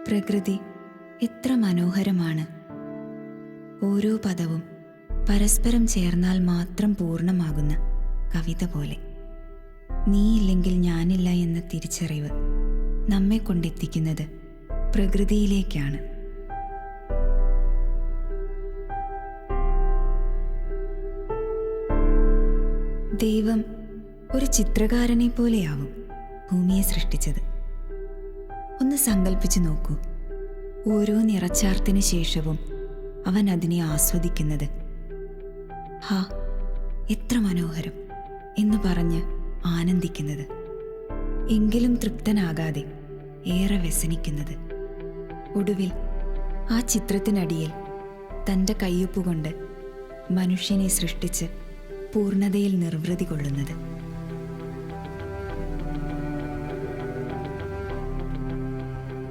പ്രകൃതി എത്ര മനോഹരമാണ്. ഓരോ പദവും പരസ്പരം ചേർന്നാൽ മാത്രം പൂർണ്ണമാകുന്ന കവിത പോലെ. നീയില്ലെങ്കിൽ ഞാനില്ല എന്ന തിരിച്ചറിവ് നമ്മെ കൊണ്ടെത്തിക്കുന്നത് പ്രകൃതിയിലേക്കാണ്. ദൈവം ഒരു ചിത്രകാരനെ പോലെയാവും ഭൂമിയെ സൃഷ്ടിച്ചത്. ഒന്ന് സങ്കല്പിച്ചു നോക്കൂ. ഓരോ നിറച്ചാർത്തിന് ശേഷവും അവൻ അതിനെ ആസ്വദിക്കുന്നത്. ഹാ, എത്ര മനോഹരം എന്ന് പറഞ്ഞ് ആനന്ദിക്കുന്നത്. എങ്കിലും തൃപ്തനാകാതെ ഏറെ വ്യസനിക്കുന്നത്. ഒടുവിൽ ആ ചിത്രത്തിനടിയിൽ തൻ്റെ കയ്യൊപ്പുകൊണ്ട് മനുഷ്യനെ സൃഷ്ടിച്ച് പൂർണ്ണതയിൽ നിർവൃതി കൊള്ളുന്നത്.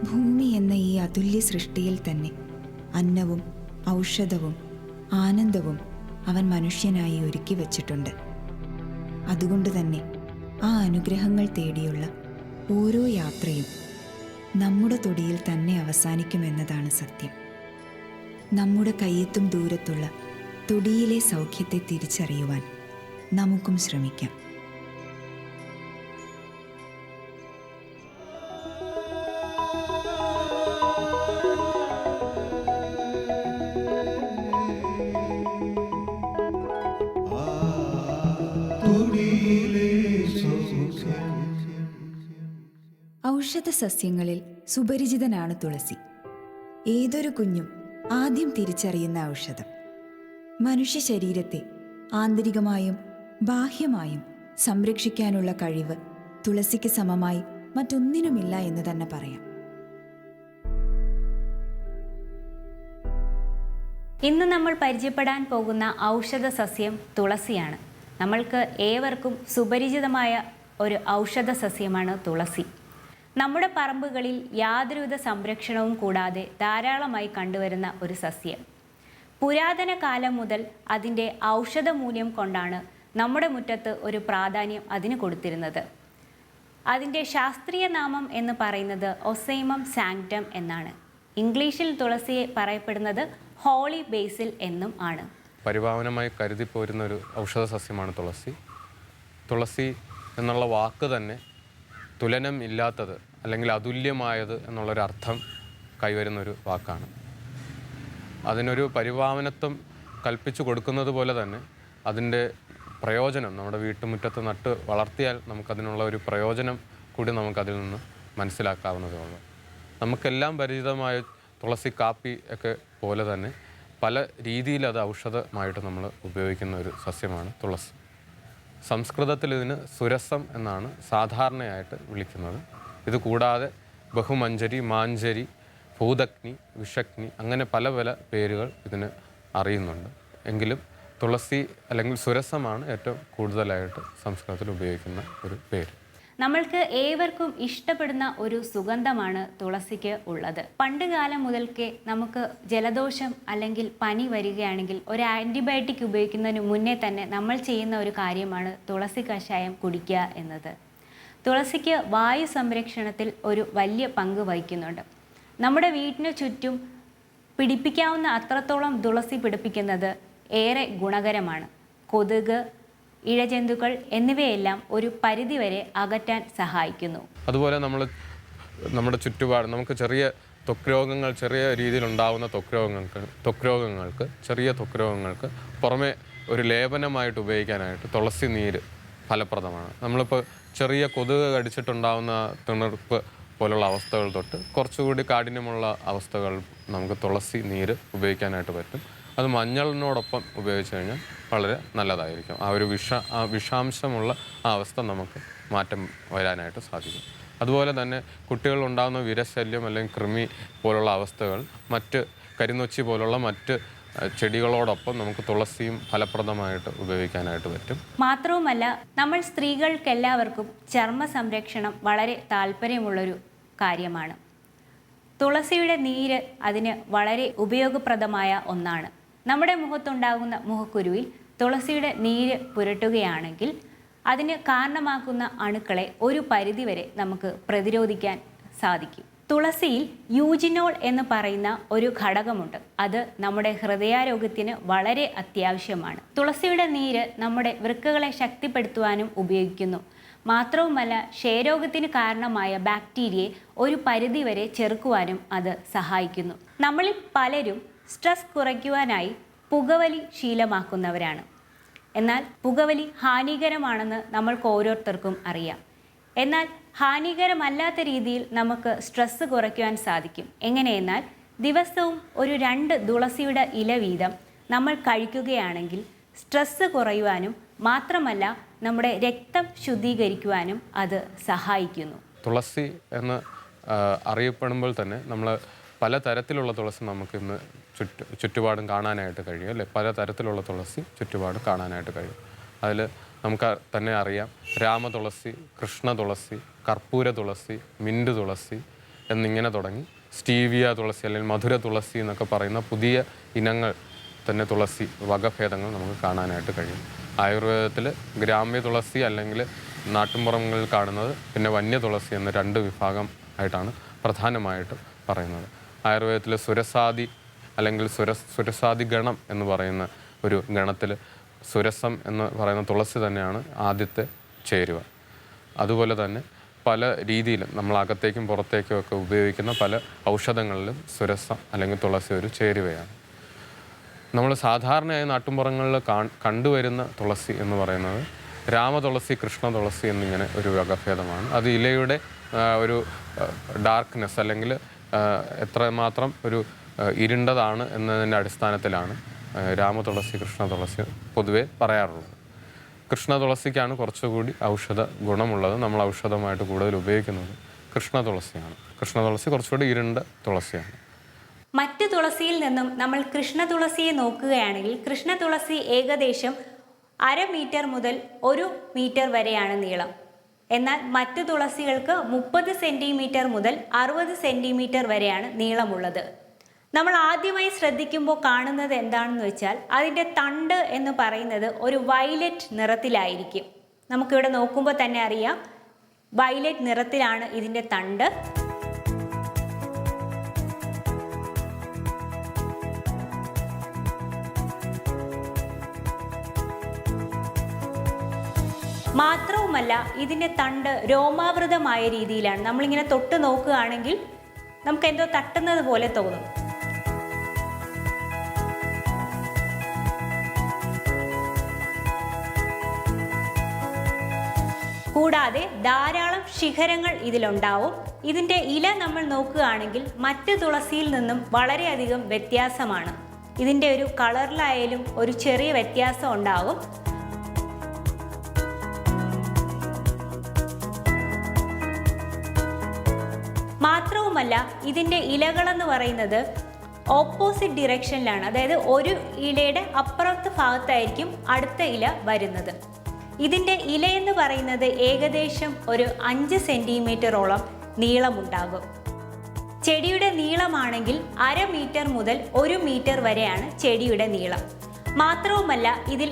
ഭൂമി എന്ന ഈ അതുല്യ സൃഷ്ടിയിൽ തന്നെ അന്നവും ഔഷധവും ആനന്ദവും അവൻ മനുഷ്യനായി ഒരുക്കി വച്ചിട്ടുണ്ട്. അതുകൊണ്ട് തന്നെ ആ അനുഗ്രഹങ്ങൾ തേടിയുള്ള ഓരോ യാത്രയും നമ്മുടെ തൊടിയിൽ തന്നെ അവസാനിക്കുമെന്നതാണ് സത്യം. നമ്മുടെ കയ്യെത്തും ദൂരത്തുള്ള തൊടിയിലെ സൗഖ്യത്തെ തിരിച്ചറിയുവാൻ നമുക്കും ശ്രമിക്കാം. ഔഷധ സസ്യങ്ങളിൽ സുപരിചിതനാണ് തുളസി. ഏതൊരു കുഞ്ഞും ആദ്യം തിരിച്ചറിയുന്ന ഔഷധം. മനുഷ്യ ശരീരത്തെ ആന്തരികമായും ബാഹ്യമായും സംരക്ഷിക്കാനുള്ള കഴിവ് തുളസിക്ക് സമമായി മറ്റൊന്നിനുമില്ല എന്ന് തന്നെ പറയാം. ഇന്ന് നമ്മൾ പരിചയപ്പെടാൻ പോകുന്ന ഔഷധ സസ്യം തുളസിയാണ്. നമ്മൾക്ക് ഏവർക്കും സുപരിചിതമായ ഒരു ഔഷധ സസ്യമാണ് തുളസി. നമ്മുടെ പറമ്പുകളിൽ യാതൊരുവിധ സംരക്ഷണവും കൂടാതെ ധാരാളമായി കണ്ടുവരുന്ന ഒരു സസ്യം. പുരാതന കാലം മുതൽ അതിൻ്റെ ഔഷധ മൂല്യം കൊണ്ടാണ് നമ്മുടെ മുറ്റത്ത് ഒരു പ്രാധാന്യം അതിന് കൊടുത്തിരുന്നത്. അതിൻ്റെ ശാസ്ത്രീയ നാമം എന്ന് പറയുന്നത് ഒസൈമം സാങ്ക്ടം എന്നാണ്. ഇംഗ്ലീഷിൽ തുളസിയെ പറയപ്പെടുന്നത് ഹോളി ബേസിൽ എന്നും ആണ്. പരിപാവനമായി കരുതിപ്പോരുന്ന ഒരു ഔഷധ സസ്യമാണ് തുളസി. തുളസി എന്നുള്ള വാക്ക് തന്നെ തുലനം ഇല്ലാത്തത് അല്ലെങ്കിൽ അതുല്യമായത് എന്നുള്ളൊരർത്ഥം കൈവരുന്നൊരു വാക്കാണ്. അതിനൊരു പരിപാവനത്വം കൽപ്പിച്ചു കൊടുക്കുന്നത് പോലെ തന്നെ അതിൻ്റെ പ്രയോജനം നമ്മുടെ വീട്ടുമുറ്റത്ത് നട്ട് വളർത്തിയാൽ നമുക്കതിനുള്ള ഒരു പ്രയോജനം കൂടി നമുക്കതിൽ നിന്ന് മനസ്സിലാക്കാവുന്നതുള്ളൂ. നമുക്കെല്ലാം പരിചിതമായ തുളസി കാപ്പി ഒക്കെ പോലെ തന്നെ പല രീതിയിൽ അത് ഔഷധമായിട്ട് നമ്മൾ ഉപയോഗിക്കുന്ന ഒരു സസ്യമാണ് തുളസി. സംസ്കൃതത്തിൽ ഇതിന് സുരസം എന്നാണ് സാധാരണയായിട്ട് വിളിക്കുന്നത്. ഇത് കൂടാതെ ബഹുമഞ്ജരി, മാഞ്ചരി, ഭൂതഗ്നി, വിഷഗ്നി അങ്ങനെ പല പല പേരുകൾ ഇതിന് അറിയുന്നുണ്ട്. എങ്കിലും തുളസി അല്ലെങ്കിൽ സുരസമാണ് ഏറ്റവും കൂടുതലായിട്ട് സംസ്കൃതത്തിൽ ഉപയോഗിക്കുന്ന ഒരു പേര്. നമ്മൾക്ക് ഏവർക്കും ഇഷ്ടപ്പെടുന്ന ഒരു സുഗന്ധമാണ് തുളസിക്ക് ഉള്ളത്. പണ്ട് കാലം മുതൽക്കേ നമുക്ക് ജലദോഷം അല്ലെങ്കിൽ പനി വരികയാണെങ്കിൽ ഒരു ആൻറ്റിബയോട്ടിക് ഉപയോഗിക്കുന്നതിന് മുന്നേ തന്നെ നമ്മൾ ചെയ്യുന്ന ഒരു കാര്യമാണ് തുളസി കഷായം കുടിക്കുക എന്നത്. തുളസിക്ക് വായു സംരക്ഷണത്തിൽ ഒരു വലിയ പങ്ക് വഹിക്കുന്നുണ്ട്. നമ്മുടെ വീടിന് ചുറ്റും പിടിപ്പിക്കാവുന്ന അത്രത്തോളം തുളസി പിടിപ്പിക്കുന്നത് ഏറെ ഗുണകരമാണ്. കൊതുക്, ഇഴജന്തുക്കൾ എന്നിവയെല്ലാം ഒരു പരിധിവരെ അകറ്റാൻ സഹായിക്കുന്നു. അതുപോലെ നമ്മുടെ ചുറ്റുപാട് നമുക്ക് ചെറിയ ത്വക്ക് രോഗങ്ങൾ, ചെറിയ രീതിയിലുണ്ടാകുന്ന ചെറിയ ത്വക്ക് രോഗങ്ങൾക്ക് പുറമെ ഒരു ലേപനമായിട്ട് ഉപയോഗിക്കാനായിട്ട് തുളസി നീര് ഫലപ്രദമാണ്. നമ്മളിപ്പോൾ ചെറിയ കൊതുക് കടിച്ചിട്ടുണ്ടാകുന്ന തിണർപ്പ് പോലുള്ള അവസ്ഥകൾ തൊട്ട് കുറച്ചുകൂടി കാഠിന്യമുള്ള അവസ്ഥകൾ നമുക്ക് തുളസി നീര് ഉപയോഗിക്കാനായിട്ട് പറ്റും. അത് മഞ്ഞളിനോടൊപ്പം ഉപയോഗിച്ച് കഴിഞ്ഞാൽ വളരെ നല്ലതായിരിക്കും. ആ ഒരു വിഷാംശമുള്ള ആ അവസ്ഥ നമുക്ക് മാറ്റം വരാനായിട്ട് സാധിക്കും. അതുപോലെ തന്നെ കുട്ടികളുണ്ടാകുന്ന വിരശല്യം അല്ലെങ്കിൽ കൃമി പോലുള്ള അവസ്ഥകൾ മറ്റ് കരിനൊച്ചി പോലുള്ള മറ്റ് ചെടികളോടൊപ്പം നമുക്ക് തുളസിയും ഫലപ്രദമായിട്ട് ഉപയോഗിക്കാനായിട്ട് പറ്റും. മാത്രവുമല്ല, നമ്മൾ സ്ത്രീകൾക്കെല്ലാവർക്കും ചർമ്മ സംരക്ഷണം വളരെ താല്പര്യമുള്ളൊരു കാര്യമാണ്. തുളസിയുടെ നീര് അതിന് വളരെ ഉപയോഗപ്രദമായ ഒന്നാണ്. നമ്മുടെ മുഖത്തുണ്ടാകുന്ന മുഖക്കുരുവിൽ തുളസിയുടെ നീര് പുരട്ടുകയാണെങ്കിൽ അതിന് കാരണമാക്കുന്ന അണുക്കളെ ഒരു പരിധിവരെ നമുക്ക് പ്രതിരോധിക്കാൻ സാധിക്കും. തുളസിയിൽ യൂജിനോൾ എന്ന് പറയുന്ന ഒരു ഘടകമുണ്ട്. അത് നമ്മുടെ ഹൃദയാരോഗ്യത്തിന് വളരെ അത്യാവശ്യമാണ്. തുളസിയുടെ നീര് നമ്മുടെ വൃക്കകളെ ശക്തിപ്പെടുത്തുവാനും ഉപയോഗിക്കുന്നു. മാത്രവുമല്ല, ക്ഷയരോഗത്തിന് കാരണമായ ബാക്ടീരിയയെ ഒരു പരിധിവരെ ചെറുക്കുവാനും അത് സഹായിക്കുന്നു. നമ്മളിൽ പലരും സ്ട്രെസ് കുറയ്ക്കുവാനായി പുകവലി ശീലമാക്കുന്നവരാണ്. എന്നാൽ പുകവലി ഹാനികരമാണെന്ന് നമ്മൾക്ക് ഓരോരുത്തർക്കും അറിയാം. എന്നാൽ ഹാനികരമല്ലാത്ത രീതിയിൽ നമുക്ക് സ്ട്രെസ്സ് കുറയ്ക്കുവാൻ സാധിക്കും. എങ്ങനെയെന്നാൽ ദിവസവും ഒരു 2 തുളസിയുടെ ഇല വീതം നമ്മൾ കഴിക്കുകയാണെങ്കിൽ സ്ട്രെസ്സ് കുറയുവാനും മാത്രമല്ല നമ്മുടെ രക്തം ശുദ്ധീകരിക്കുവാനും അത് സഹായിക്കുന്നു. തുളസി എന്ന് അറിയപ്പെടുമ്പോൾ തന്നെ നമ്മൾ പലതരത്തിലുള്ള തുളസി നമുക്ക് ഇന്ന് ചുറ്റുപാടും കാണാനായിട്ട് കഴിയും, അല്ലേ? പലതരത്തിലുള്ള തുളസി ചുറ്റുപാടും കാണാനായിട്ട് കഴിയും. അതിൽ നമുക്ക് തന്നെ അറിയാം, രാമതുളസി, കൃഷ്ണ തുളസി, കർപ്പൂര തുളസി, മിൻറ്റ് തുളസി എന്നിങ്ങനെ തുടങ്ങി സ്റ്റീവിയ തുളസി അല്ലെങ്കിൽ മധുര തുളസി എന്നൊക്കെ പറയുന്ന പുതിയ ഇനങ്ങൾ തന്നെ തുളസി വകഭേദങ്ങൾ നമുക്ക് കാണാനായിട്ട് കഴിയും. ആയുർവേദത്തിൽ ഗ്രാമ്യ തുളസി അല്ലെങ്കിൽ നാട്ടുമ്പുറങ്ങളിൽ കാണുന്നത്, പിന്നെ വന്യ തുളസി എന്ന 2 വിഭാഗം ആയിട്ടാണ് പ്രധാനമായിട്ടും പറയുന്നത്. ആയുർവേദത്തിൽ സുരസാദി അല്ലെങ്കിൽ സുരസാദി ഗണം എന്ന് പറയുന്ന ഒരു ഗണത്തിൽ സുരസം എന്ന് പറയുന്ന തുളസി തന്നെയാണ് ആദ്യത്തെ ചേരുവ. അതുപോലെ തന്നെ പല രീതിയിലും നമ്മൾ അകത്തേക്കും പുറത്തേക്കും ഒക്കെ ഉപയോഗിക്കുന്ന പല ഔഷധങ്ങളിലും സുരസം അല്ലെങ്കിൽ തുളസി ഒരു ചേരുവയാണ്. നമ്മൾ സാധാരണയായി നാട്ടുമ്പുറങ്ങളിൽ കണ്ടുവരുന്ന തുളസി എന്ന് പറയുന്നത് രാമതുളസി, കൃഷ്ണ തുളസി എന്നിങ്ങനെ ഒരു വകഭേദമാണ്. അത് ഇലയുടെ ഒരു ഡാർക്ക്നെസ് അല്ലെങ്കിൽ എത്രമാത്രം ഒരു ഇരുണ്ടതാണ് എന്നതിൻ്റെ അടിസ്ഥാനത്തിലാണ് രാമതുളസി, കൃഷ്ണ തുളസി പൊതുവെ പറയാറുള്ളത്. കൃഷ്ണ തുളസിക്കാണ് കുറച്ചുകൂടി ഔഷധ ഗുണമുള്ളത്. നമ്മൾ ഔഷധമായിട്ട് കൂടുതൽ ഉപയോഗിക്കുന്നത് കൃഷ്ണ തുളസിയാണ്. കൃഷ്ണ തുളസി കുറച്ചുകൂടി ഇരുണ്ട തുളസിയാണ്. മറ്റ് തുളസിയിൽ നിന്നും നമ്മൾ കൃഷ്ണ തുളസിയെ നോക്കുകയാണെങ്കിൽ കൃഷ്ണ തുളസി ഏകദേശം 1/2 മീറ്റർ മുതൽ 1 മീറ്റർ വരെയാണ് നീളം. എന്നാൽ മറ്റ് തുളസികൾക്ക് 30 സെൻറ്റിമീറ്റർ മുതൽ 60 സെൻറ്റിമീറ്റർ വരെയാണ് നീളമുള്ളത്. നമ്മൾ ആദ്യമായി ശ്രദ്ധിക്കുമ്പോൾ കാണുന്നത് എന്താണെന്ന് വെച്ചാൽ അതിൻ്റെ തണ്ട് എന്ന് പറയുന്നത് ഒരു വയലറ്റ് നിറത്തിലായിരിക്കും. നമുക്കിവിടെ നോക്കുമ്പോൾ തന്നെ അറിയാം, വയലറ്റ് നിറത്തിലാണ് ഇതിൻ്റെ തണ്ട്. മാത്രവുമല്ല, ഇതിൻ്റെ തണ്ട് രോമാവൃതമായ രീതിയിലാണ്. നമ്മളിങ്ങനെ തൊട്ട് നോക്കുകയാണെങ്കിൽ നമുക്ക് എന്തോ തട്ടുന്നത് പോലെ തോന്നും. കൂടാതെ ധാരാളം ശിഖരങ്ങൾ ഇതിലുണ്ടാവും. ഇതിൻ്റെ ഇല നമ്മൾ നോക്കുകയാണെങ്കിൽ മറ്റ് തുളസിയിൽ നിന്നും വളരെയധികം വ്യത്യാസമാണ്. ഇതിൻ്റെ ഒരു കളറിലായാലും ഒരു ചെറിയ വ്യത്യാസം ഉണ്ടാകും. മാത്രവുമല്ല, ഇതിൻ്റെ ഇലകളെന്ന് പറയുന്നത് ഓപ്പോസിറ്റ് ഡിറക്ഷനിലാണ്. അതായത് ഒരു ഇലയുടെ അപ്പുറത്തെ ഭാഗത്തായിരിക്കും അടുത്ത ഇല വരുന്നത്. ഇതിൻ്റെ ഇലയെന്ന് പറയുന്നത് ഏകദേശം ഒരു 5 സെൻറ്റിമീറ്ററോളം നീളമുണ്ടാകും. ചെടിയുടെ നീളമാണെങ്കിൽ 1/2 മീറ്റർ മുതൽ 1 മീറ്റർ വരെയാണ് ചെടിയുടെ നീളം. മാത്രവുമല്ല, ഇതിൽ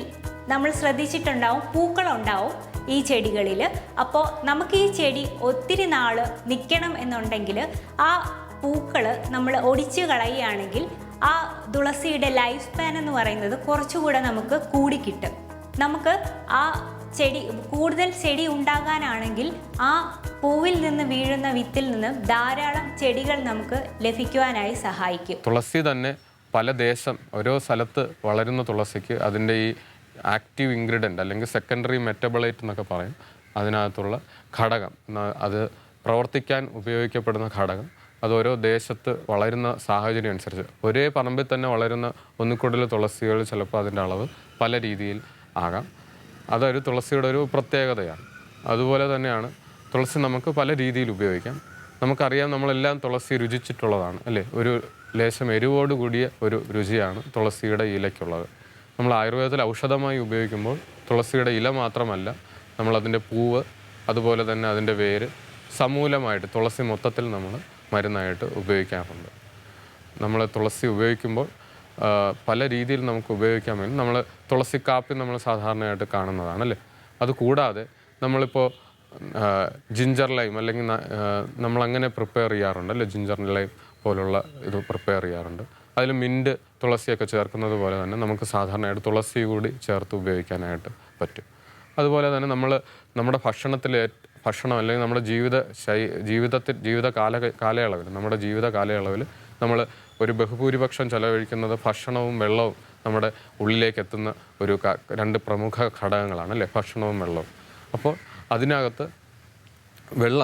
നമ്മൾ ശ്രദ്ധിച്ചിട്ടുണ്ടാവും, പൂക്കളുണ്ടാവും ഈ ചെടികളിൽ. അപ്പോൾ നമുക്ക് ഈ ചെടി ഒത്തിരി നാൾ നിൽക്കണം എന്നുണ്ടെങ്കിൽ ആ പൂക്കൾ നമ്മൾ ഒടിച്ചു കളയുകയാണെങ്കിൽ ആ തുളസിയുടെ ലൈഫ് സ്പാൻ എന്ന് പറയുന്നത് കുറച്ചുകൂടെ നമുക്ക് കൂടിക്കിട്ടും. നമുക്ക് ആ ചെടി കൂടുതൽ ചെടി ഉണ്ടാകാനാണെങ്കിൽ ആ പൂവിൽ നിന്ന് വീഴുന്ന വിത്തിൽ നിന്ന് ധാരാളം ചെടികൾ നമുക്ക് ലഭിക്കുവാനായി സഹായിക്കും. തുളസി തന്നെ പല ദേശം ഓരോ സ്ഥലത്ത് വളരുന്ന തുളസിക്ക് അതിൻ്റെ ഈ ആക്റ്റീവ് ഇൻഗ്രീഡിയൻ്റ് അല്ലെങ്കിൽ സെക്കൻഡറി മെറ്റബോളൈറ്റ് എന്നൊക്കെ പറയും, അതിനകത്തുള്ള ഘടകം, അത് പ്രവർത്തിക്കാൻ ഉപയോഗിക്കപ്പെടുന്ന ഘടകം, അത് ഓരോ ദേശത്ത് വളരുന്ന സാഹചര്യം അനുസരിച്ച് ഒരേ പറമ്പിൽ തന്നെ വളരുന്ന ഒന്നിൽ കൂടുതൽ തുളസികൾ ചിലപ്പോൾ അതിൻ്റെ അളവ് പല രീതിയിൽ ആകാം. അതൊരു തുളസിയുടെ ഒരു പ്രത്യേകതയാണ്. അതുപോലെ തന്നെയാണ് തുളസി നമുക്ക് പല രീതിയിൽ ഉപയോഗിക്കാം. നമുക്കറിയാം, നമ്മളെല്ലാം തുളസി രുചിച്ചിട്ടുള്ളതാണ്, അല്ലേ? ഒരു ലേശം എരിവോട് കൂടിയ ഒരു രുചിയാണ് തുളസിയുടെ ഇലയ്ക്കുള്ളത്. നമ്മൾ ആയുർവേദത്തിൽ ഔഷധമായി ഉപയോഗിക്കുമ്പോൾ തുളസിയുടെ ഇല മാത്രമല്ല, നമ്മളതിൻ്റെ പൂവ്, അതുപോലെ തന്നെ അതിൻ്റെ വേര്, സമൂലമായിട്ട് തുളസി മൊത്തത്തിൽ നമ്മൾ മരുന്നായിട്ട് ഉപയോഗിക്കാറുണ്ട്. നമ്മൾ തുളസി ഉപയോഗിക്കുമ്പോൾ പല രീതിയിൽ നമുക്ക് ഉപയോഗിക്കാൻ വേണ്ടി നമ്മൾ തുളസി കാപ്പി നമ്മൾ സാധാരണയായിട്ട് കാണുന്നതാണ്, അല്ലേ? അതുകൂടാതെ നമ്മളിപ്പോൾ ജിഞ്ചർ ലൈം അല്ലെങ്കിൽ നമ്മളങ്ങനെ പ്രിപ്പയർ ചെയ്യാറുണ്ട് അല്ലേ, ജിഞ്ചർ ലൈം പോലുള്ള ഇത് പ്രിപ്പയർ ചെയ്യാറുണ്ട്. അതിൽ മിൻറ്റ് തുളസിയൊക്കെ ചേർക്കുന്നത് പോലെ തന്നെ നമുക്ക് സാധാരണയായിട്ട് തുളസി കൂടി ചേർത്ത് ഉപയോഗിക്കാനായിട്ട് പറ്റും. അതുപോലെ തന്നെ നമ്മുടെ ഭക്ഷണം അല്ലെങ്കിൽ നമ്മുടെ നമ്മുടെ ജീവിത കാലയളവിൽ നമ്മൾ ഒരു ബഹുഭൂരിപക്ഷം ചെലവഴിക്കുന്നത് ഭക്ഷണവും വെള്ളവും നമ്മുടെ ഉള്ളിലേക്ക് എത്തുന്ന ഒരു 2 പ്രമുഖ ഘടകങ്ങളാണ് അല്ലേ, ഭക്ഷണവും വെള്ളവും. അപ്പോൾ അതിനകത്ത്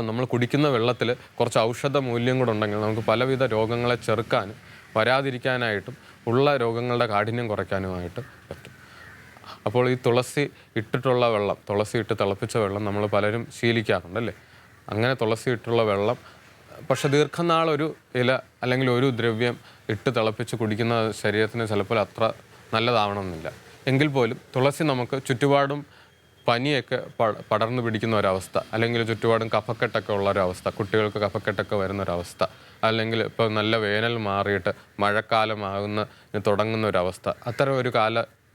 നമ്മൾ കുടിക്കുന്ന വെള്ളത്തിൽ കുറച്ച് ഔഷധ മൂല്യം കൂടെ ഉണ്ടെങ്കിൽ നമുക്ക് പലവിധ രോഗങ്ങളെ ചെറുക്കാനും വരാതിരിക്കാനായിട്ടും ഉള്ള രോഗങ്ങളുടെ കാഠിന്യം കുറയ്ക്കാനുമായിട്ട് പറ്റും. അപ്പോൾ ഈ തുളസി ഇട്ട് തിളപ്പിച്ച വെള്ളം നമ്മൾ പലരും ശീലിക്കാറുണ്ടല്ലേ. അങ്ങനെ തുളസി ഇട്ടുള്ള വെള്ളം പക്ഷെ ദീർഘനാൾ ഒരു ഇല അല്ലെങ്കിൽ ഒരു ദ്രവ്യം ഇട്ട് തിളപ്പിച്ച് കുടിക്കുന്ന ശരീരത്തിന് ചിലപ്പോൾ അത്ര നല്ലതാവണമെന്നില്ല. എങ്കിൽ പോലും തുളസി നമുക്ക് ചുറ്റുപാടും പനിയൊക്കെ പടർന്നു പിടിക്കുന്ന ഒരവസ്ഥ, അല്ലെങ്കിൽ ചുറ്റുപാടും കഫക്കെട്ടൊക്കെ ഉള്ള ഒരവസ്ഥ, കുട്ടികൾക്ക് കഫക്കെട്ടൊക്കെ വരുന്നൊരവസ്ഥ, അല്ലെങ്കിൽ ഇപ്പോൾ നല്ല വേനൽ മാറിയിട്ട് മഴക്കാലമാകുന്ന തുടങ്ങുന്ന ഒരവസ്ഥ, അത്തരം ഒരു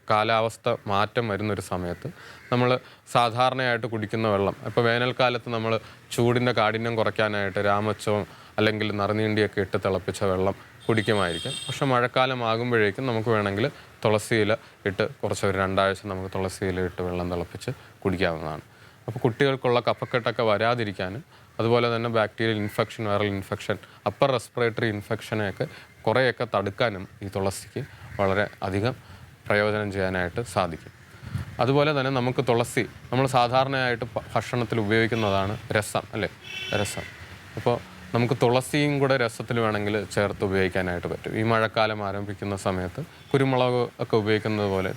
കാലാവസ്ഥ മാറ്റം വരുന്നൊരു സമയത്ത് നമ്മൾ സാധാരണയായിട്ട് കുടിക്കുന്ന വെള്ളം, ഇപ്പോൾ വേനൽക്കാലത്ത് നമ്മൾ ചൂടിൻ്റെ കാഠിന്യം കുറയ്ക്കാനായിട്ട് രാമച്ചവും അല്ലെങ്കിൽ നറുനീണ്ടിയൊക്കെ ഇട്ട് തിളപ്പിച്ച വെള്ളം കുടിക്കുമായിരിക്കും. പക്ഷെ മഴക്കാലം ആകുമ്പോഴേക്കും നമുക്ക് വേണമെങ്കിൽ തുളസിയില ഇട്ട് കുറച്ച് ഒരു 2 ആഴ്ച നമുക്ക് തുളസിയില ഇട്ട് വെള്ളം തിളപ്പിച്ച് കുടിക്കാവുന്നതാണ്. അപ്പോൾ കുട്ടികൾക്കുള്ള കഫക്കെട്ടൊക്കെ വരാതിരിക്കാനും അതുപോലെ തന്നെ bacterial infection, viral infection, upper respiratory ഇൻഫെക്ഷനെയൊക്കെ കുറേയൊക്കെ തടുക്കാനും ഈ തുളസിക്ക് വളരെ അധികം പ്രയോജനം ചെയ്യാനായിട്ട് സാധിക്കും. അതുപോലെ തന്നെ നമുക്ക് തുളസി നമ്മൾ സാധാരണയായിട്ട് ഭക്ഷണത്തിൽ ഉപയോഗിക്കുന്നതാണ് രസം അല്ലേ, രസം. അപ്പോൾ നമുക്ക് തുളസിയും കൂടെ രസത്തിൽ വേണമെങ്കിൽ ചേർത്ത് ഉപയോഗിക്കാനായിട്ട് പറ്റും. ഈ മഴക്കാലം ആരംഭിക്കുന്ന സമയത്ത് കുരുമുളക് ഒക്കെ ഉപയോഗിക്കുന്നത് പോലെ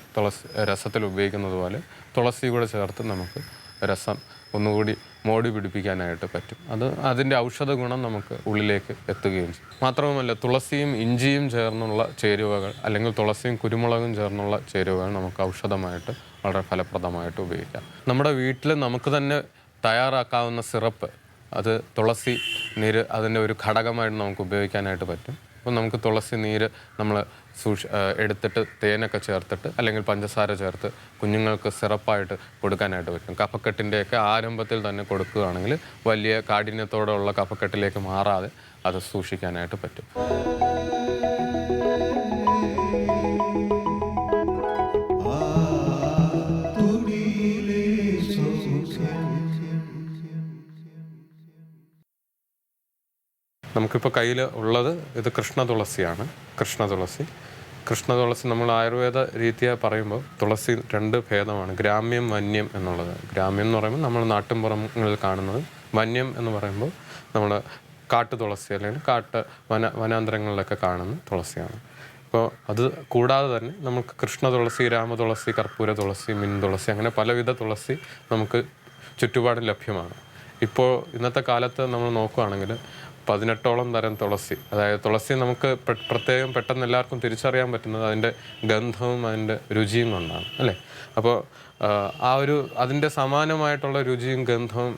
രസത്തിൽ ഉപയോഗിക്കുന്നത് പോലെ തുളസി കൂടെ ചേർത്ത് നമുക്ക് രസം ഒന്നുകൂടി മോടി പിടിപ്പിക്കാനായിട്ട് പറ്റും. അതിൻ്റെ ഔഷധ ഗുണം നമുക്ക് ഉള്ളിലേക്ക് എത്തുകയും ചെയ്യും. മാത്രവുമല്ല തുളസിയും ഇഞ്ചിയും ചേർന്നുള്ള ചേരുവകൾ അല്ലെങ്കിൽ തുളസിയും കുരുമുളകും ചേർന്നുള്ള ചേരുവകൾ നമുക്ക് ഔഷധമായിട്ട് വളരെ ഫലപ്രദമായിട്ട് ഉപയോഗിക്കാം. നമ്മുടെ വീട്ടിൽ നമുക്ക് തന്നെ തയ്യാറാക്കാവുന്ന സിറപ്പ്, അത് തുളസി നീര് അതിൻ്റെ ഒരു ഘടകമായിട്ട് നമുക്ക് ഉപയോഗിക്കാനായിട്ട് പറ്റും. അപ്പോൾ നമുക്ക് തുളസി നീര് നമ്മൾ എടുത്തിട്ട് തേനൊക്കെ ചേർത്തിട്ട് അല്ലെങ്കിൽ പഞ്ചസാര ചേർത്ത് കുഞ്ഞുങ്ങൾക്ക് സിറപ്പായിട്ട് കൊടുക്കാനായിട്ട് പറ്റും. കഫക്കെട്ടിൻ്റെയൊക്കെ ആരംഭത്തിൽ തന്നെ കൊടുക്കുകയാണെങ്കിൽ വലിയ കാഠിന്യത്തോടെയുള്ള കഫക്കെട്ടിലേക്ക് മാറാതെ അത് സൂക്ഷിക്കാനായിട്ട് പറ്റും. നമുക്കിപ്പോൾ കയ്യിൽ ഉള്ളത് ഇത് കൃഷ്ണ തുളസിയാണ്. കൃഷ്ണ തുളസി നമ്മൾ ആയുർവേദ രീതിയെ പറയുമ്പോൾ തുളസി 2 ഭേദമാണ്, ഗ്രാമ്യം വന്യം എന്നുള്ളത്. ഗ്രാമ്യം എന്ന് പറയുമ്പോൾ നമ്മൾ നാട്ടിൻപുറങ്ങളിൽ കാണുന്നത്, വന്യം എന്ന് പറയുമ്പോൾ നമ്മൾ കാട്ടു തുളസി അല്ലെങ്കിൽ വനാന്തരങ്ങളിലൊക്കെ കാണുന്ന തുളസിയാണ്. അപ്പോൾ അത് കൂടാതെ തന്നെ നമുക്ക് കൃഷ്ണ തുളസി, രാമതുളസി, കർപ്പൂര തുളസി, മിൻ തുളസി, അങ്ങനെ പലവിധ തുളസി നമുക്ക് ചുറ്റുപാടും ലഭ്യമാണ്. ഇപ്പോൾ ഇന്നത്തെ കാലത്ത് നമ്മൾ നോക്കുകയാണെങ്കിൽ 18ഓളം തരം തുളസി, അതായത് തുളസി നമുക്ക് പ്രത്യേകം പെട്ടെന്ന് എല്ലാവർക്കും തിരിച്ചറിയാൻ പറ്റുന്നത് അതിൻ്റെ ഗന്ധവും അതിൻ്റെ രുചിയും കൊണ്ടാണ് അല്ലേ. അപ്പോൾ അതിൻ്റെ സമാനമായിട്ടുള്ള രുചിയും ഗന്ധവും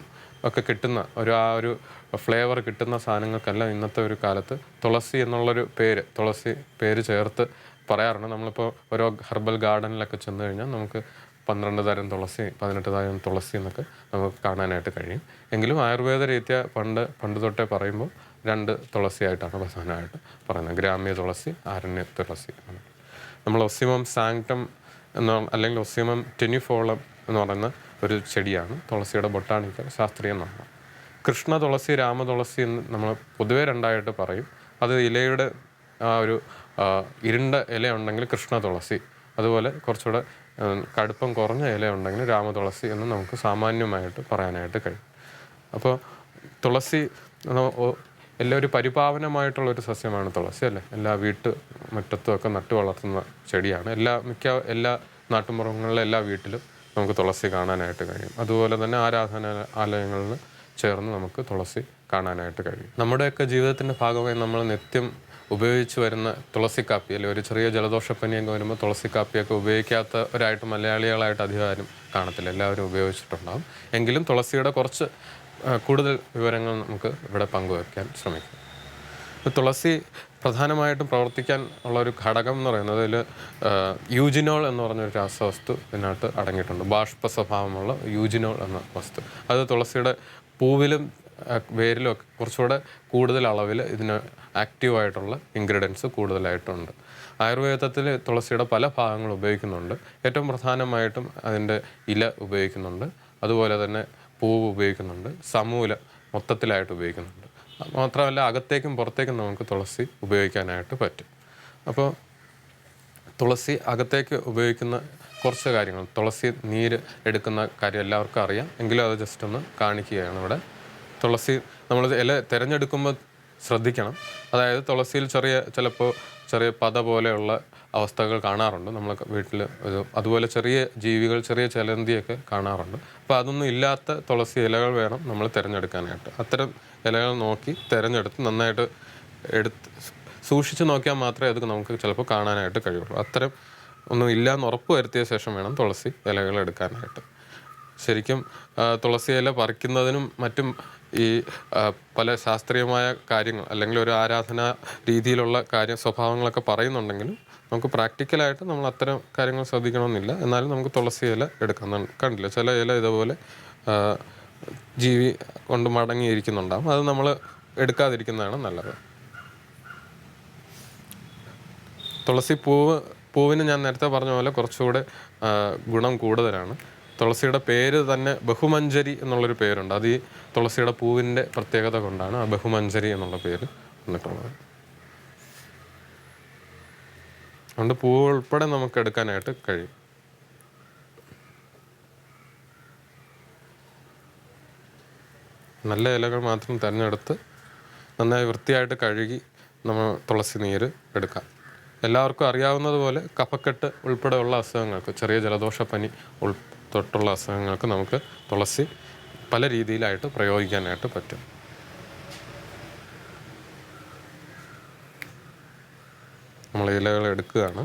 ഒക്കെ കിട്ടുന്ന ആ ഒരു ഫ്ലേവർ കിട്ടുന്ന സാധനങ്ങൾക്കെല്ലാം ഇന്നത്തെ ഒരു കാലത്ത് തുളസി എന്നുള്ളൊരു തുളസി പേര് ചേർത്ത് പറയാറുണ്ട്. നമ്മളിപ്പോൾ ഓരോ ഹെർബൽ ഗാർഡനിലൊക്കെ ചെന്ന് കഴിഞ്ഞാൽ നമുക്ക് 12 തരം തുളസി, 18 തരം തുളസി എന്നൊക്കെ നമുക്ക് കാണാനായിട്ട് കഴിയും. എങ്കിലും ആയുർവേദ രീതിയ പണ്ട് തൊട്ടേ പറയുമ്പോൾ 2 തുളസിയായിട്ടാണ് പ്രധാനമായിട്ട് പറയുന്നത്, ഗ്രാമ്യ തുളസി, ആരണ്യ തുളസി. നമ്മൾ ഒസിമം സാങ്ക്ടം അല്ലെങ്കിൽ ഒസിമം ടെനിഫോളം എന്ന് പറയുന്ന ഒരു ചെടിയാണ് തുളസിയുടെ ബൊട്ടാണിക്കൽ ശാസ്ത്രീയ നാമം. കൃഷ്ണ തുളസി, രാമതുളസി എന്ന് നമ്മൾ പൊതുവേ 2ആയിട്ട് പറയും. അത് ഇലയുടെ ഒരു ഇരുണ്ട ഇല ഉണ്ടെങ്കിൽ കൃഷ്ണ തുളസി, അതുപോലെ കുറച്ചുകൂടെ കടുപ്പം കുറഞ്ഞ ഇല ഉണ്ടെങ്കിൽ രാമതുളസി എന്ന് നമുക്ക് സാമാന്യമായിട്ട് പറയാനായിട്ട് കഴിയും. അപ്പോൾ തുളസി ഒരു പരിപാവനമായിട്ടുള്ളൊരു സസ്യമാണ് തുളസി അല്ലേ. എല്ലാ മുറ്റത്തും ഒക്കെ നട്ടു വളർത്തുന്ന ചെടിയാണ്. എല്ലാ നാട്ടുമ്പുറങ്ങളിലെ എല്ലാ വീട്ടിലും നമുക്ക് തുളസി കാണാനായിട്ട് കഴിയും. അതുപോലെ തന്നെ ആരാധനാലയങ്ങളിൽ ചേർന്ന് നമുക്ക് തുളസി കാണാനായിട്ട് കഴിയും. നമ്മുടെയൊക്കെ ജീവിതത്തിൻ്റെ ഭാഗമായി നമ്മൾ നിത്യം ഉപയോഗിച്ച് വരുന്ന തുളസി കാപ്പി, അല്ലെങ്കിൽ ഒരു ചെറിയ ജലദോഷപ്പനിയൊക്കെ വരുമ്പോൾ തുളസി കാപ്പിയൊക്കെ ഉപയോഗിക്കാത്തവരായിട്ട് മലയാളികളായിട്ട് അധികാരം കാണത്തില്ല, എല്ലാവരും ഉപയോഗിച്ചിട്ടുണ്ടാകും. എങ്കിലും തുളസിയുടെ കുറച്ച് കൂടുതൽ വിവരങ്ങൾ നമുക്ക് ഇവിടെ പങ്കുവയ്ക്കാൻ ശ്രമിക്കാം. തുളസി പ്രധാനമായിട്ടും പ്രവർത്തിക്കാൻ ഉള്ള ഒരു ഘടകം എന്ന് പറയുന്നത് അതിൽ യൂജിനോൾ എന്ന് പറഞ്ഞൊരു രാസവസ്തു ഇതിനകത്ത് അടങ്ങിയിട്ടുണ്ട്. ബാഷ്പ സ്വഭാവമുള്ള യൂജിനോൾ എന്ന വസ്തു. അത് തുളസിയുടെ പൂവിലും വേരിലും ഒക്കെ കുറച്ചുകൂടെ കൂടുതൽ അളവിൽ ഇതിന് ആക്റ്റീവായിട്ടുള്ള ഇൻഗ്രീഡിയൻസ് കൂടുതലായിട്ടുണ്ട്. ആയുർവേദത്തിൽ തുളസിയുടെ പല ഭാഗങ്ങൾ ഉപയോഗിക്കുന്നുണ്ട്. ഏറ്റവും പ്രധാനമായിട്ടും അതിൻ്റെ ഇല ഉപയോഗിക്കുന്നുണ്ട്, അതുപോലെ തന്നെ പൂവ് ഉപയോഗിക്കുന്നുണ്ട്, സമൂല മൊത്തത്തിലായിട്ട് ഉപയോഗിക്കുന്നുണ്ട്. മാത്രമല്ല അകത്തേക്കും പുറത്തേക്കും നമുക്ക് തുളസി ഉപയോഗിക്കാനായിട്ട് പറ്റും. അപ്പോൾ തുളസി അകത്തേക്ക് ഉപയോഗിക്കുന്ന കുറച്ച് കാര്യങ്ങൾ, തുളസി നീര് എടുക്കുന്ന കാര്യം എല്ലാവർക്കും അറിയാം, എങ്കിലും അത് ജസ്റ്റ് ഒന്ന് കാണിക്കുകയാണ് ഇവിടെ. തുളസി നമ്മൾ ഇല തിരഞ്ഞെടുക്കുമ്പോൾ ശ്രദ്ധിക്കണം. അതായത് തുളസിയിൽ ചിലപ്പോൾ ചെറിയ പത പോലെയുള്ള അവസ്ഥകൾ കാണാറുണ്ട് നമ്മൾ വീട്ടിൽ. അതുപോലെ ചെറിയ ജീവികൾ, ചെറിയ ചിലന്തിയൊക്കെ കാണാറുണ്ട്. അപ്പോൾ അതൊന്നും ഇല്ലാത്ത തുളസി ഇലകൾ വേണം നമ്മൾ തിരഞ്ഞെടുക്കാനായിട്ട്. അത്തരം ഇലകൾ നോക്കി തിരഞ്ഞെടുത്ത് നന്നായിട്ട് സൂക്ഷിച്ച് നോക്കിയാൽ മാത്രമേ അത് നമുക്ക് ചിലപ്പോൾ കാണാനായിട്ട് കഴിയുള്ളൂ. അത്തരം ഒന്നും ഇല്ലയെന്ന് ഉറപ്പ് വരുത്തിയ ശേഷം വേണം തുളസി ഇലകൾ എടുക്കാനായിട്ട്. ശരിക്കും തുളസി ഇല പറിക്കുന്നതിനും മറ്റും ഈ പല ശാസ്ത്രീയമായ കാര്യങ്ങൾ അല്ലെങ്കിൽ ഒരു ആരാധനാ രീതിയിലുള്ള സ്വഭാവങ്ങളൊക്കെ പറയുന്നുണ്ടെങ്കിലും നമുക്ക് പ്രാക്ടിക്കലായിട്ട് നമ്മൾ അത്തരം കാര്യങ്ങൾ ശ്രദ്ധിക്കണമെന്നില്ല. എന്നാലും നമുക്ക് തുളസി ഇല എടുക്കാം. കണ്ടില്ല, ചില ഇല ഇതുപോലെ ജീവി കൊണ്ട് മടങ്ങിയിരിക്കുന്നുണ്ടാകും. അത് നമ്മൾ എടുക്കാതിരിക്കുന്നതാണ് നല്ലത്. തുളസി പൂവിന് ഞാൻ നേരത്തെ പറഞ്ഞ പോലെ കുറച്ചുകൂടെ ഗുണം കൂടുതലാണ്. തുളസിയുടെ പേര് തന്നെ ബഹുമഞ്ജരി എന്നുള്ളൊരു പേരുണ്ട്. അത് ഈ തുളസിയുടെ പൂവിൻ്റെ പ്രത്യേകത കൊണ്ടാണ് ആ ബഹുമഞ്ജരി എന്നുള്ള പേര് വന്നിട്ടുള്ളത്. അതുകൊണ്ട് പൂവ് ഉൾപ്പെടെ നമുക്ക് എടുക്കാനായിട്ട് കഴിയും. നല്ല ഇലകൾ മാത്രം തിരഞ്ഞെടുത്ത് നന്നായി വൃത്തിയായിട്ട് കഴുകി നമ്മൾ തുളസി നീര് എടുക്കാം. എല്ലാവർക്കും അറിയാവുന്നതുപോലെ കഫക്കെട്ട് ഉൾപ്പെടെയുള്ള അസുഖങ്ങൾക്ക്, ചെറിയ ജലദോഷപ്പനി തൊട്ടുള്ള അസുഖങ്ങൾക്ക് നമുക്ക് തുളസി പല രീതിയിലായിട്ട് പ്രയോഗിക്കാനായിട്ട് പറ്റും. നമ്മൾ ഇലകൾ എടുക്കുകയാണ്.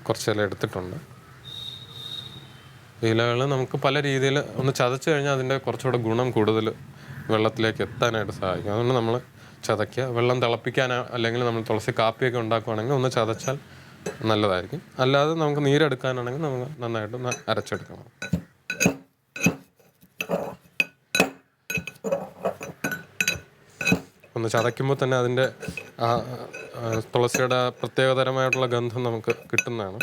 കുറച്ച് ഇല എടുത്തിട്ടുണ്ട്. ഇലകൾ നമുക്ക് പല രീതിയിൽ ഒന്ന് ചതച്ച് കഴിഞ്ഞാൽ അതിൻ്റെ കുറച്ചുകൂടെ ഗുണം കൂടുതൽ വെള്ളത്തിലേക്ക് എത്താനായിട്ട് സഹായിക്കും. അതുകൊണ്ട് നമ്മൾ ചതയ്ക്കുക. വെള്ളം തിളപ്പിക്കാൻ അല്ലെങ്കിൽ നമ്മൾ തുളസി കാപ്പിയൊക്കെ ഉണ്ടാക്കുകയാണെങ്കിൽ ഒന്ന് ചതച്ചാൽ നല്ലതായിരിക്കും. അല്ലാതെ നമുക്ക് നീരെടുക്കാനാണെങ്കിൽ നമുക്ക് നന്നായിട്ട് അരച്ചെടുക്കണം. ഒന്ന് ചതയ്ക്കുമ്പോൾ തന്നെ അതിൻ്റെ തുളസിയുടെ പ്രത്യേകതരമായിട്ടുള്ള ഗന്ധം നമുക്ക് കിട്ടുന്നതാണ്.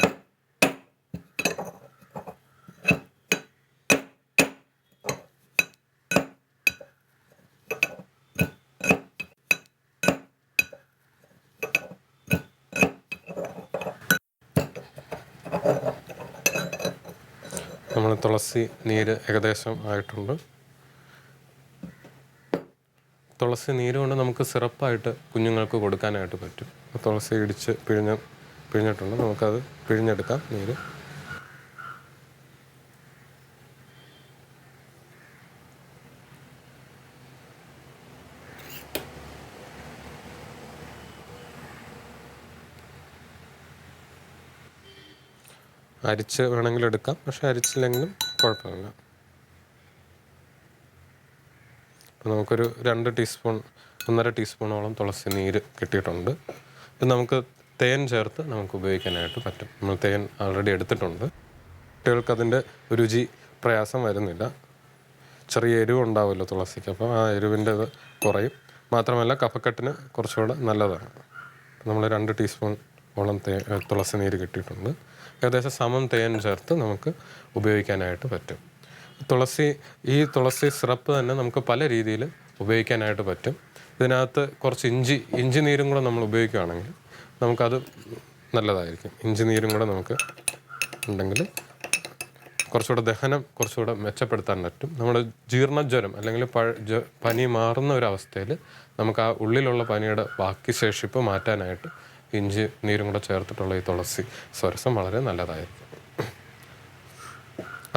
നമ്മൾ തുളസി നീര് ഏകദേശം ആയിട്ടുണ്ട്. തുളസി നീര് കൊണ്ട് നമുക്ക് സിറപ്പായിട്ട് കുഞ്ഞുങ്ങൾക്ക് കൊടുക്കാനായിട്ട് പറ്റും. തുളസി ഇടിച്ച് പിഴിഞ്ഞിട്ടുണ്ട്. നമുക്കത് പിഴിഞ്ഞെടുക്കാം നീര്. അരിച്ച് വേണമെങ്കിൽ എടുക്കാം, പക്ഷെ അരിച്ചില്ലെങ്കിലും കുഴപ്പമില്ല. അപ്പോൾ നമുക്കൊരു 1.5 ടീസ്പൂണോളം തുളസി നീര് കിട്ടിയിട്ടുണ്ട്. ഇത് നമുക്ക് തേൻ ചേർത്ത് നമുക്ക് ഉപയോഗിക്കാനായിട്ട് പറ്റും. നമ്മൾ തേൻ ആൾറെഡി എടുത്തിട്ടുണ്ട്. കുട്ടികൾക്ക് അതിൻ്റെ രുചി പ്രയാസം വരുന്നില്ല. ചെറിയ എരിവ് ഉണ്ടാവുമല്ലോ തുളസിക്ക്, അപ്പോൾ ആ എരിവിൻ്റെ ഇത് കുറയും. മാത്രമല്ല കഫക്കെട്ടിന് കുറച്ചുകൂടെ നല്ലതാണ്. നമ്മൾ 2 ടീസ്പൂണോളം തുളസി നീര് കിട്ടിയിട്ടുണ്ട്. ഏകദേശം സമം തേൻ ചേർത്ത് നമുക്ക് ഉപയോഗിക്കാനായിട്ട് പറ്റും. ഈ തുളസി സിറപ്പ് തന്നെ നമുക്ക് പല രീതിയിൽ ഉപയോഗിക്കാനായിട്ട് പറ്റും. ഇതിനകത്ത് കുറച്ച് ഇഞ്ചി നീരും കൂടെ നമ്മൾ ഉപയോഗിക്കുകയാണെങ്കിൽ നമുക്കത് നല്ലതായിരിക്കും. ഇഞ്ചി നീരും കൂടെ നമുക്ക് ഉണ്ടെങ്കിൽ കുറച്ചുകൂടെ ദഹനം കുറച്ചുകൂടെ മെച്ചപ്പെടുത്താൻ പറ്റും. നമ്മുടെ ജീർണജ്വരം അല്ലെങ്കിൽ പനി മാറുന്ന ഒരവസ്ഥയിൽ നമുക്ക് ആ ഉള്ളിലുള്ള പനിയുടെ ബാക്കി ശേഷിപ്പ് മാറ്റാനായിട്ട് ഇഞ്ചി നീരും കൂടെ ചേർത്തിട്ടുള്ള ഈ തുളസി സ്വരസം വളരെ നല്ലതായിരിക്കും.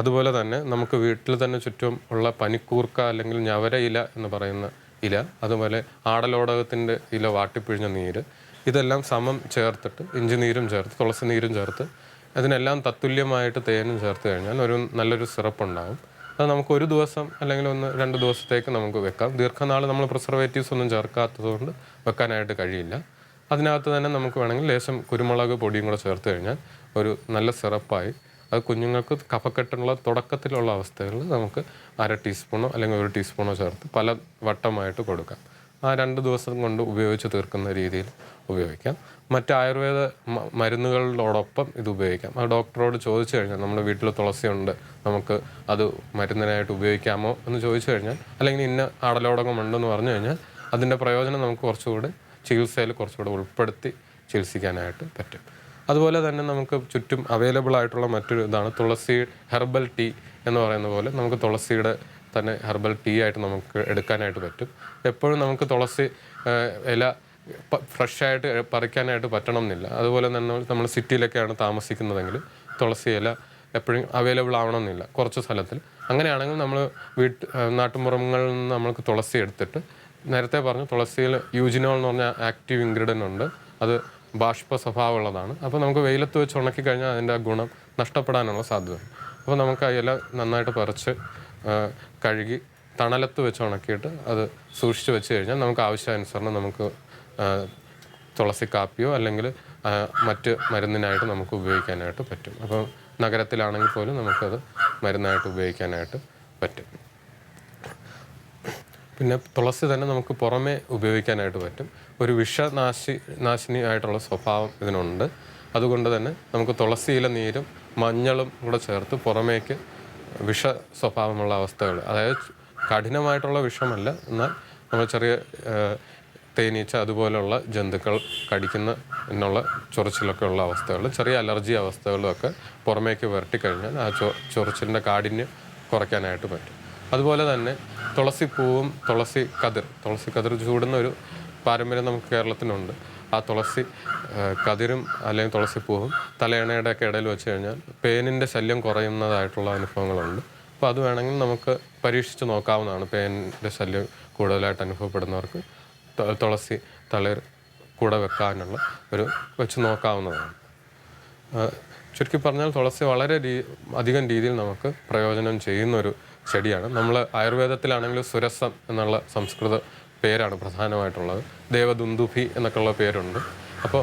അതുപോലെ തന്നെ നമുക്ക് വീട്ടിൽ തന്നെ ചുറ്റും ഉള്ള പനിക്കൂർക്ക അല്ലെങ്കിൽ ഞവര ഇല എന്ന് പറയുന്ന ഇല, അതുപോലെ ആടലോടകത്തിൻ്റെ ഇല വാട്ടിപ്പിഴിഞ്ഞ നീര്, ഇതെല്ലാം സമം ചേർത്തിട്ട് ഇഞ്ചി നീരും ചേർത്ത് തുളസി നീരും ചേർത്ത് അതിനെല്ലാം തത്തുല്യമായിട്ട് തേനും ചേർത്ത് കഴിഞ്ഞാൽ നല്ലൊരു സിറപ്പ് ഉണ്ടാകും. അത് നമുക്ക് ഒരു ദിവസം അല്ലെങ്കിൽ 1-2 ദിവസത്തേക്ക് നമുക്ക് വെക്കാം. ദീർഘനാൾ നമ്മൾ പ്രിസർവേറ്റീവ്സ് ഒന്നും ചേർക്കാത്തത് കൊണ്ട് വെക്കാനായിട്ട് കഴിയില്ല. അതിനകത്ത് തന്നെ നമുക്ക് വേണമെങ്കിൽ ലേശം കുരുമുളക് പൊടിയും കൂടെ ചേർത്ത് കഴിഞ്ഞാൽ ഒരു നല്ല സിറപ്പായി അത് കുഞ്ഞുങ്ങൾക്ക് കഫക്കെട്ടുള്ള തുടക്കത്തിലുള്ള അവസ്ഥകളിൽ നമുക്ക് 1/2 ടീസ്പൂണോ അല്ലെങ്കിൽ 1 ടീസ്പൂണോ ചേർത്ത് പല വട്ടമായിട്ട് കൊടുക്കാം. ആ 2 ദിവസം കൊണ്ട് ഉപയോഗിച്ച് തീർക്കുന്ന രീതിയിൽ ഉപയോഗിക്കാം. മറ്റ് ആയുർവേദ മരുന്നുകളോടൊപ്പം ഇത് ഉപയോഗിക്കാം. ആ ഡോക്ടറോട് ചോദിച്ചു കഴിഞ്ഞാൽ നമ്മുടെ വീട്ടിൽ തുളസിയുണ്ട്, നമുക്ക് അത് മരുന്നിനായിട്ട് ഉപയോഗിക്കാമോ എന്ന് ചോദിച്ചു കഴിഞ്ഞാൽ, അല്ലെങ്കിൽ ഇന്ന ആടലോടകം ഉണ്ടെന്ന് പറഞ്ഞു കഴിഞ്ഞാൽ അതിൻ്റെ പ്രയോജനം നമുക്ക് കുറച്ചുകൂടി ചികിത്സയിൽ കുറച്ചുകൂടി ഉൾപ്പെടുത്തി ചികിത്സിക്കാനായിട്ട് പറ്റും. അതുപോലെ തന്നെ നമുക്ക് ചുറ്റും അവൈലബിൾ ആയിട്ടുള്ള മറ്റൊരു ഇതാണ് തുളസി ഹെർബൽ ടീ എന്ന് പറയുന്ന പോലെ നമുക്ക് തുളസിയുടെ തന്നെ ഹെർബൽ ടീ ആയിട്ട് നമുക്ക് എടുക്കാനായിട്ട് പറ്റും. എപ്പോഴും നമുക്ക് തുളസി ഇല ഫ്രഷായിട്ട് പറിക്കാനായിട്ട് പറ്റണം എന്നില്ല. അതുപോലെ തന്നെ നമ്മൾ സിറ്റിയിലൊക്കെയാണ് താമസിക്കുന്നതെങ്കിൽ തുളസി ഇല എപ്പോഴും അവൈലബിൾ ആവണമെന്നില്ല കുറച്ച് സ്ഥലത്തിൽ. അങ്ങനെയാണെങ്കിൽ നമ്മൾ നാട്ടുമ്പുറങ്ങളിൽ നിന്ന് നമ്മൾക്ക് തുളസി എടുത്തിട്ട്, നേരത്തെ പറഞ്ഞു തുളസിയിൽ യൂജിനോൾ എന്ന് പറഞ്ഞ ആക്റ്റീവ് ഇൻഗ്രീഡിയൻ്റ് ഉണ്ട്, അത് ബാഷ്പ സ്വഭാവമുള്ളതാണ്. അപ്പോൾ നമുക്ക് വെയിലത്ത് വെച്ച് ഉണക്കി കഴിഞ്ഞാൽ അതിൻ്റെ ഗുണം നഷ്ടപ്പെടാനുള്ള സാധ്യത. അപ്പോൾ നമുക്ക് ആ ഇല നന്നായിട്ട് പറിച്ച് കഴുകി തണലത്ത് വെച്ച് ഉണക്കിയിട്ട് അത് സൂക്ഷിച്ച് വെച്ച് കഴിഞ്ഞാൽ നമുക്ക് ആവശ്യാനുസരണം നമുക്ക് തുളസി കാപ്പിയോ അല്ലെങ്കിൽ മറ്റ് മരുന്നിനായിട്ട് നമുക്ക് ഉപയോഗിക്കാനായിട്ട് പറ്റും. അപ്പോൾ നഗരത്തിലാണെങ്കിൽ പോലും നമുക്കത് മരുന്നായിട്ട് ഉപയോഗിക്കാനായിട്ട് പറ്റും. പിന്നെ തുളസി തന്നെ നമുക്ക് പുറമേ ഉപയോഗിക്കാനായിട്ട് പറ്റും. ഒരു നാശിനി ആയിട്ടുള്ള സ്വഭാവം ഇതിനുണ്ട്. അതുകൊണ്ട് തന്നെ നമുക്ക് തുളസിയില നീരും മഞ്ഞളും കൂടെ ചേർത്ത് പുറമേക്ക് വിഷ സ്വഭാവമുള്ള അവസ്ഥകൾ, അതായത് കഠിനമായിട്ടുള്ള വിഷമല്ല, എന്നാൽ നമ്മൾ ചെറിയ തേനീച്ച അതുപോലുള്ള ജന്തുക്കൾ കടിക്കുന്ന എന്നുള്ള ചൊറിച്ചിലൊക്കെ ഉള്ള അവസ്ഥകൾ, ചെറിയ അലർജി അവസ്ഥകളുമൊക്കെ പുറമേക്ക് വരട്ടിക്കഴിഞ്ഞാൽ ആ ചൊറിച്ചിലിൻ്റെ കാഠിന്യം കുറയ്ക്കാനായിട്ട് പറ്റും. അതുപോലെ തന്നെ തുളസിപ്പൂവും തുളസി കതിർ ചൂടുന്ന ഒരു പാരമ്പര്യം നമുക്ക് കേരളത്തിനുണ്ട്. ആ തുളസി കതിരും അല്ലെങ്കിൽ തുളസിപ്പൂവും തലയണയുടെ ഒക്കെ ഇടയിൽ വെച്ച് കഴിഞ്ഞാൽ പേനിൻ്റെ ശല്യം കുറയുന്നതായിട്ടുള്ള അനുഭവങ്ങളുണ്ട്. അപ്പോൾ അത് വേണമെങ്കിൽ നമുക്ക് പരീക്ഷിച്ച് നോക്കാവുന്നതാണ്. പേനിൻ്റെ ശല്യം കൂടുതലായിട്ട് അനുഭവപ്പെടുന്നവർക്ക് തുളസി തളിർ കൂടെ വെക്കാനുള്ള വെച്ച് നോക്കാവുന്നതാണ്. ചുരുക്കി പറഞ്ഞാൽ തുളസി വളരെ അധികം രീതിയിൽ നമുക്ക് പ്രയോജനം ചെയ്യുന്നൊരു ചെടിയാണ്. നമ്മൾ ആയുർവേദത്തിലാണെങ്കിൽ സുരസം എന്നുള്ള സംസ്കൃത പേരാണ് പ്രധാനമായിട്ടുള്ളത്. ദേവദുന്ദുഭി എന്നൊക്കെയുള്ള പേരുണ്ട്. അപ്പോൾ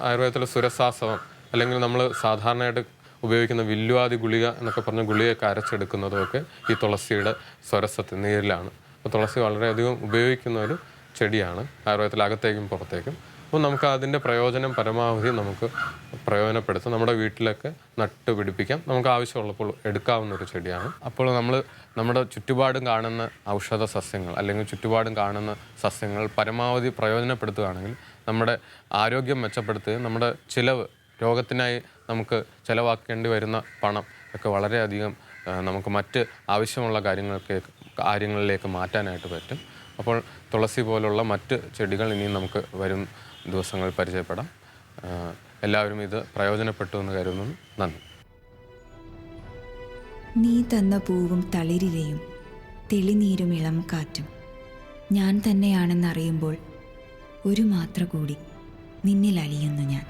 ആയുർവേദത്തിൽ സുരസാസവം അല്ലെങ്കിൽ നമ്മൾ സാധാരണയായിട്ട് ഉപയോഗിക്കുന്ന വില്വാദി ഗുളിക എന്നൊക്കെ പറഞ്ഞ ഗുളികയൊക്കെ അരച്ചെടുക്കുന്നതൊക്കെ ഈ തുളസിയുടെ സ്വരസത്തിൽ നീരിലാണ്. അപ്പോൾ തുളസി വളരെയധികം ഉപയോഗിക്കുന്ന ഒരു ചെടിയാണ് ആയുർവേദത്തിൽ അകത്തേക്കും പുറത്തേക്കും. അപ്പോൾ നമുക്ക് അതിൻ്റെ പ്രയോജനം പരമാവധി നമുക്ക് പ്രയോജനപ്പെടുത്താം. നമ്മുടെ വീട്ടിലൊക്കെ നട്ട് പിടിപ്പിക്കാം. നമുക്ക് ആവശ്യമുള്ളപ്പോൾ എടുക്കാവുന്ന ഒരു ചെടിയാണ്. അപ്പോൾ നമ്മുടെ ചുറ്റുപാടും കാണുന്ന ഔഷധ സസ്യങ്ങൾ അല്ലെങ്കിൽ ചുറ്റുപാടും കാണുന്ന സസ്യങ്ങൾ പരമാവധി പ്രയോജനപ്പെടുത്തുകയാണെങ്കിൽ നമ്മുടെ ആരോഗ്യം മെച്ചപ്പെടുത്തുകയും നമ്മുടെ രോഗത്തിനായി നമുക്ക് ചിലവാക്കേണ്ടി വരുന്ന പണം ഒക്കെ വളരെയധികം നമുക്ക് മറ്റ് ആവശ്യമുള്ള കാര്യങ്ങളിലേക്ക് മാറ്റാനായിട്ട് പറ്റും. അപ്പോൾ തുളസി പോലുള്ള മറ്റ് ചെടികൾ ഇനിയും നമുക്ക് വരും ദിവസങ്ങളിൽ പരിചയപ്പെടാം. എല്ലാവരും ഇത് പ്രയോജനപ്പെട്ടു എന്ന് കരുതുന്നു. നന്ദി. നീ തന്ന പൂവും തളിരിലയും തെളിനീരും ഇളം കാറ്റും ഞാൻ തന്നെയാണെന്നറിയുമ്പോൾ ഒരു മാത്ര കൂടി നിന്നിൽ അലിയുന്നു ഞാൻ.